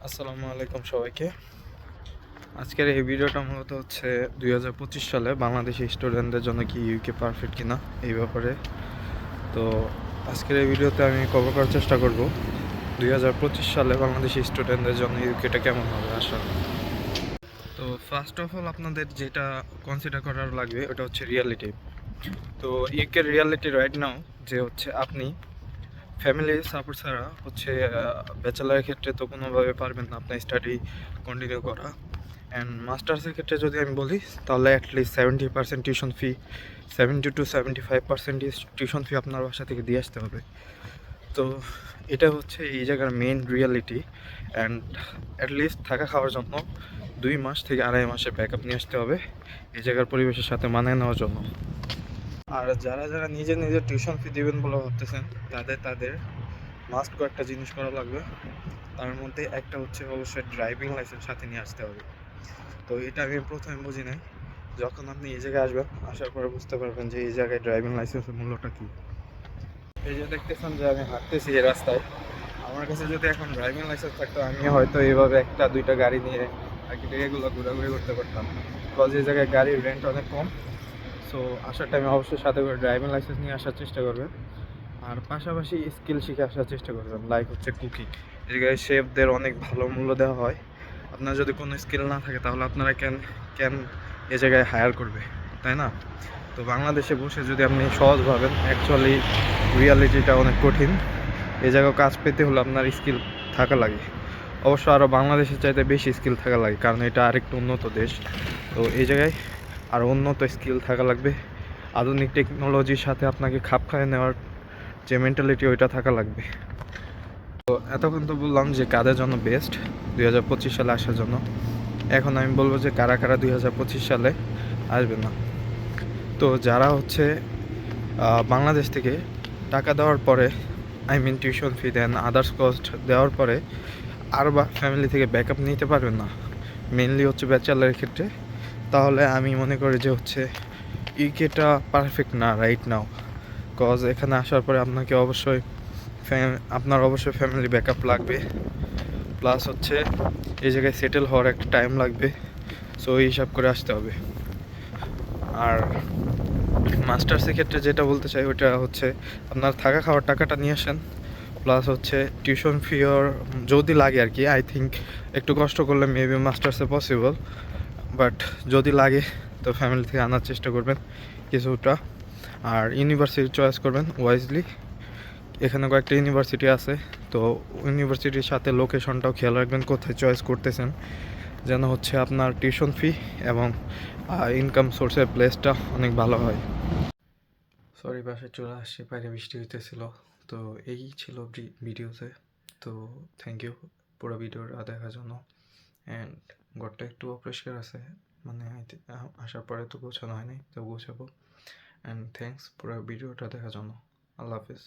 আসসালামু আলাইকুম সবাইকে। আজকের এই ভিডিওটা মূলত হচ্ছে 2025 সালে বাংলাদেশি স্টুডেন্টদের জন্য কি ইউকে পারফেক্ট কিনা এই ব্যাপারে। তো আজকের এই ভিডিওতে আমি কভার করার চেষ্টা করব 2025 সালে বাংলাদেশি স্টুডেন্টদের জন্য ইউকেটা কেমন হবে আসা। তো ফার্স্ট অফ অল আপনাদের যেটা কনসিডার করার লাগবে ওটা হচ্ছে রিয়ালিটি। তো ইউকের রিয়ালিটি রাইট নাও যে হচ্ছে আপনি ফ্যামিলি সাপোর্ট ছাড়া হচ্ছে ব্যাচেলারের ক্ষেত্রে তো কোনোভাবে পারবেন না আপনার স্টাডি কন্টিনিউ করা। অ্যান্ড মাস্টার্সের ক্ষেত্রে যদি আমি বলি তাহলে at least 70% tuition fee, 70 to 75% tuition fee আপনার বাসা থেকে দিয়ে আসতে হবে। তো এটা হচ্ছে এই জায়গার মেইন রিয়ালিটি। অ্যান্ড অ্যাটলিস্ট থাকা খাওয়ার জন্য 2 মাস থেকে 2.5 মাসের ব্যাকআপ নিয়ে আসতে হবে এই জায়গার পরিবেশের সাথে মানিয়ে নেওয়ার জন্য। আর যারা যারা নিজের নিজের টিউশন ফি দিবেন বলে ভাবতেছেন তাদের মাস্ট কয়েকটা জিনিস করা লাগবে। তার মধ্যে একটা হচ্ছে অবশ্যই ড্রাইভিং লাইসেন্স সাথে নিয়ে আসতে হবে। তো এটা আমি প্রথমে বুঝি নাই, যখন আপনি এই জায়গায় আসবেন আসার পরে বুঝতে পারবেন যে এই জায়গায় ড্রাইভিং লাইসেন্সের মূল্যটা কী। এই যে দেখতেছেন যে আমি হাঁটতেছি এই রাস্তায়, আমার কাছে যদি এখন ড্রাইভিং লাইসেন্স থাকতো আমি হয়তো এইভাবে একটা দুইটা গাড়ি নিয়ে বাকি জায়গাগুলো ঘোরাঘুরি করতে পারতাম, বিকজ এই জায়গায় গাড়ির রেন্ট অনেক কম। সো আসার টাইমে অবশ্যই সাথে করে ড্রাইভিং লাইসেন্স নিয়ে আসার চেষ্টা করবেন। আর পাশাপাশি স্কিল শিখে আসার চেষ্টা করবেন, লাইক হচ্ছে কুকিং। এই জায়গায় শেফদের অনেক ভালো মূল্য দেওয়া হয়। আপনার যদি কোনো স্কিল না থাকে তাহলে আপনারা কেন কেন এ জায়গায় হায়ার করবে, তাই না? তো বাংলাদেশে বসে যদি আপনি সহজ ভাবেন, অ্যাকচুয়ালি রিয়ালিটিটা অনেক কঠিন। এই জায়গায় কাজ পেতে হলে আপনার স্কিল থাকা লাগে। অবশ্য আরও বাংলাদেশের চাইতে বেশি স্কিল থাকা লাগে, কারণ এটা আরেকটু উন্নত দেশ। তো এই জায়গায় আরও উন্নত স্কিল থাকা লাগবে। আধুনিক টেকনোলজির সাথে আপনাকে খাপ খাইয়ে নেওয়ার যে মেন্টালিটি ওইটা থাকা লাগবে। তো এতক্ষণ তো বললাম যে কাদের জন্য বেস্ট 2025 সালে আসার জন্য। এখন আমি বলবো যে কারা কারা 2025 সালে আসবে না। তো যারা হচ্ছে বাংলাদেশ থেকে টাকা দেওয়ার পরে, I mean tuition fee then others cost দেওয়ার পরে আর বা ফ্যামিলি থেকে ব্যাকআপ নিতে পারবেন না, মেনলি হচ্ছে ব্যাচেলারের ক্ষেত্রে, তাহলে আমি মনে করি যে হচ্ছে ইউকেটা পারফেক্ট না রাইট নাও। কজ এখানে আসার পরে আপনাকে অবশ্যই আপনার অবশ্যই ফ্যামিলি ব্যাকআপ লাগবে, প্লাস হচ্ছে এই জায়গায় সেটেল হওয়ার একটা টাইম লাগবে। সো এই হিসাব করে আসতে হবে। আর মাস্টার্সের ক্ষেত্রে যেটা বলতে চাই ওটা হচ্ছে আপনার থাকা খাওয়ার টাকাটা নিয়ে আসেন, প্লাস হচ্ছে টিউশন ফিও যদি লাগে আর কি। আই থিঙ্ক একটু কষ্ট করলে মেবি মাস্টার্সে পসিবল, বাট যদি লাগে তো ফ্যামিলি থেকে আনার চেষ্টা করবেন কিছুটা। আর ইউনিভার্সিটি চয়েস করবেন ওয়াইজলি। এখানে কয়েকটা ইউনিভার্সিটি আছে, তো ইউনিভার্সিটির সাথে লোকেশনটাও খেয়াল রাখবেন কোথায় চয়েস করতেছেন, যেন হচ্ছে আপনার টিউশন ফি এবং ইনকাম সোর্সের প্লেসটা অনেক ভালো হয়। সরি, বাসায় চলে আসছি, বাইরে বৃষ্টি হইতেছিল। তো এই ছিল ভিডিওতে। তো থ্যাংক ইউ পুরো ভিডিওটা দেখার জন্য। অ্যান্ড ঘরটা একটু অপরিষ্কার আছে, মানে আসার পরে তো গোছানো হয়নি, তো গোছাবো। অ্যান্ড থ্যাংকস পুরো ভিডিওটা দেখার জন্য। আল্লাহ হাফিজ।